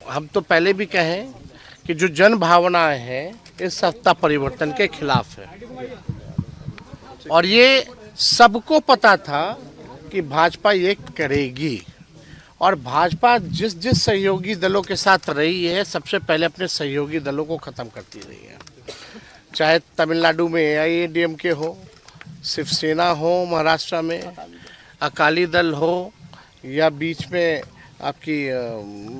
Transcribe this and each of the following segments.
हम तो पहले भी कहें कि जो जन भावनाएं हैं इस सत्ता परिवर्तन के खिलाफ है, और ये सबको पता था कि भाजपा ये करेगी। और भाजपा जिस जिस सहयोगी दलों के साथ रही है, सबसे पहले अपने सहयोगी दलों को खत्म करती रही है। चाहे तमिलनाडु में AIADMK हो, शिवसेना हो, महाराष्ट्र में अकाली दल हो, या बीच में आपकी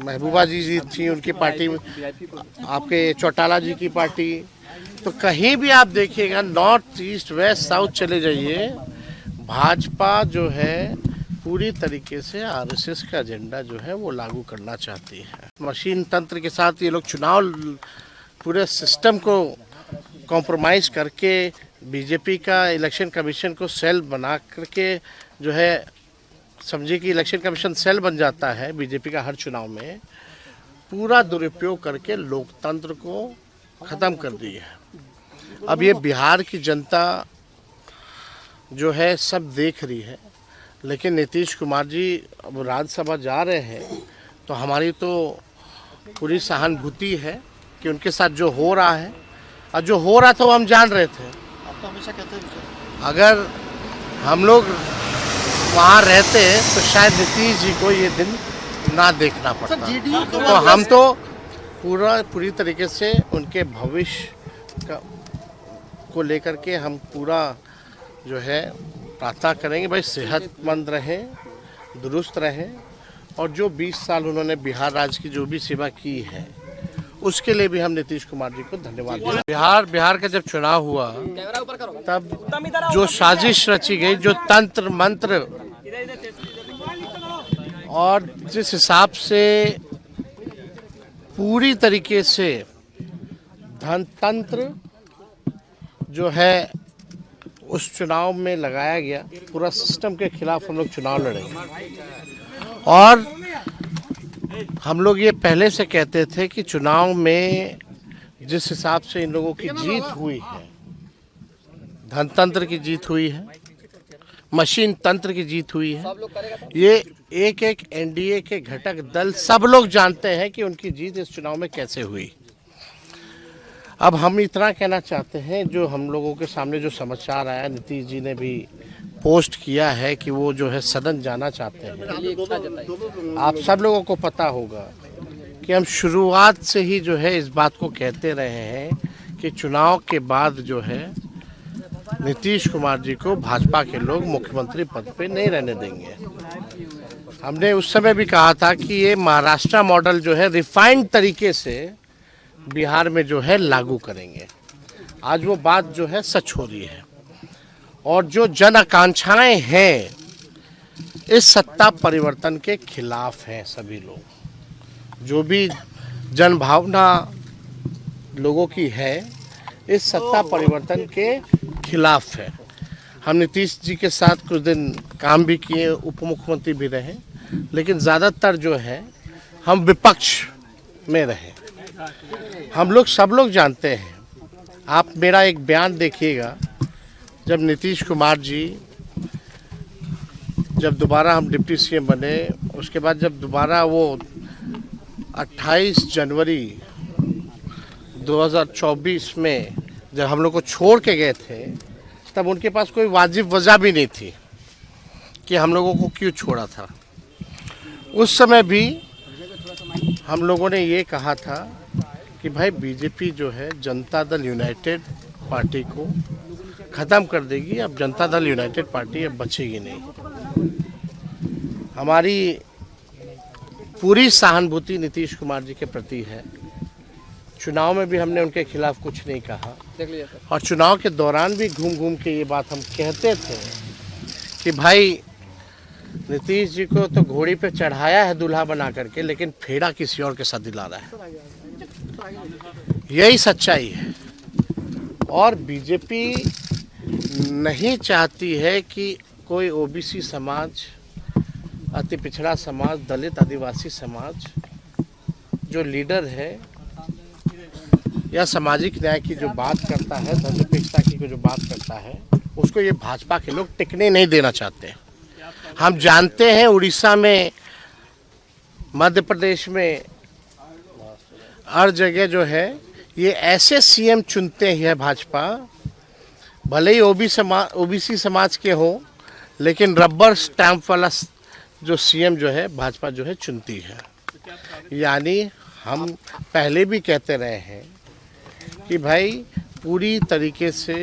महबूबा जी थी, उनकी पार्टी में आपके चौटाला जी की पार्टी। तो कहीं भी आप देखिएगा, नॉर्थ ईस्ट वेस्ट साउथ चले जाइए, भाजपा जो है पूरी तरीके से RSS का एजेंडा जो है वो लागू करना चाहती है। मशीन तंत्र के साथ ये लोग चुनाव पूरे सिस्टम को कॉम्प्रोमाइज़ करके बीजेपी का इलेक्शन कमीशन को सेल बना करके जो है, समझिए कि इलेक्शन कमीशन सेल बन जाता है बीजेपी का हर चुनाव में, पूरा दुरुपयोग करके लोकतंत्र को ख़त्म कर दी है। अब ये बिहार की जनता जो है सब देख रही है, लेकिन नीतीश कुमार जी अब राज्यसभा जा रहे हैं तो हमारी तो पूरी सहानुभूति है कि उनके साथ जो हो रहा है, और जो हो रहा था वो हम जान रहे थे। आप तो हमेशा कहते हैं अगर हम लोग वहाँ रहते तो शायद नीतीश जी को ये दिन ना देखना पड़ता। तो हम तो पूरी तरीके से उनके भविष्य को लेकर के हम पूरा जो है प्रार्थना करेंगे, भाई सेहतमंद रहें, दुरुस्त रहें, और जो 20 साल उन्होंने बिहार राज्य की जो भी सेवा की है उसके लिए भी हम नीतीश कुमार जी को धन्यवाद दें। बिहार का जब चुनाव हुआ तब जो साजिश रची गई, जो तंत्र मंत्र, और जिस हिसाब से पूरी तरीके से धनतंत्र जो है उस चुनाव में लगाया गया, पूरा सिस्टम के खिलाफ हम लोग चुनाव लड़ेंगे। और हम लोग ये पहले से कहते थे कि चुनाव में जिस हिसाब से इन लोगों की जीत हुई है, धनतंत्र की जीत हुई है, मशीन तंत्र की जीत हुई है, ये एक एक NDA के घटक दल सब लोग जानते हैं कि उनकी जीत इस चुनाव में कैसे हुई। अब हम इतना कहना चाहते हैं, जो हम लोगों के सामने जो समाचार आया, नीतीश जी ने भी पोस्ट किया है कि वो जो है सदन जाना चाहते हैं। आप सब लोगों को पता होगा कि हम शुरुआत से ही जो है इस बात को कहते रहे हैं कि चुनाव के बाद जो है नीतीश कुमार जी को भाजपा के लोग मुख्यमंत्री पद पे नहीं रहने देंगे। हमने उस समय भी कहा था कि ये महाराष्ट्र मॉडल जो है रिफाइंड तरीके से बिहार में जो है लागू करेंगे। आज वो बात जो है सच हो रही है, और जो जन आकांक्षाएं हैं इस सत्ता परिवर्तन के खिलाफ हैं। सभी लोग, जो भी जन भावना लोगों की है, इस सत्ता परिवर्तन के खिलाफ है। हम नीतीश जी के साथ कुछ दिन काम भी किए, उप मुख्यमंत्री भी रहे, लेकिन ज़्यादातर जो है हम विपक्ष में रहे। हम लोग सब लोग जानते हैं, आप मेरा एक बयान देखिएगा, जब नीतीश कुमार जी जब दोबारा हम डिप्टी CM बने, उसके बाद जब दोबारा वो 28 जनवरी 2024 में जब हम लोग को छोड़ के गए थे, तब उनके पास कोई वाजिब वजह भी नहीं थी कि हम लोगों को क्यों छोड़ा था। उस समय भी हम लोगों ने ये कहा था कि भाई बीजेपी जो है जनता दल यूनाइटेड पार्टी को ख़त्म कर देगी, अब जनता दल यूनाइटेड पार्टी अब बचेगी नहीं। हमारी पूरी सहानुभूति नीतीश कुमार जी के प्रति है। चुनाव में भी हमने उनके खिलाफ कुछ नहीं कहा, और चुनाव के दौरान भी घूम घूम के ये बात हम कहते थे कि भाई नीतीश जी को तो घोड़ी पे चढ़ाया है दूल्हा बना करके, लेकिन फेरा किसी और के साथ दिला रहा है। यही सच्चाई है। और बीजेपी नहीं चाहती है कि कोई OBC समाज, अति पिछड़ा समाज, दलित आदिवासी समाज जो लीडर है या सामाजिक न्याय की जो बात करता है, धर्मनिरपेक्षता की जो बात करता है, उसको ये भाजपा के लोग टिकने नहीं देना चाहते। हम जानते हैं उड़ीसा में, मध्य प्रदेश में हर जगह जो है ये ऐसे सीएम चुनते हैं भाजपा, भले ही ओबीसी समाज के हो, लेकिन रबर स्टैंप वाला जो सीएम जो है भाजपा जो है चुनती है। यानी हम पहले भी कहते रहे हैं कि भाई पूरी तरीके से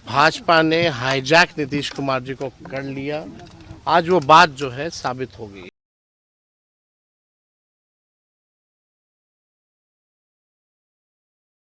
भाजपा ने हाईजैक नीतीश कुमार जी को कर लिया। आज वो बात जो है साबित हो गई।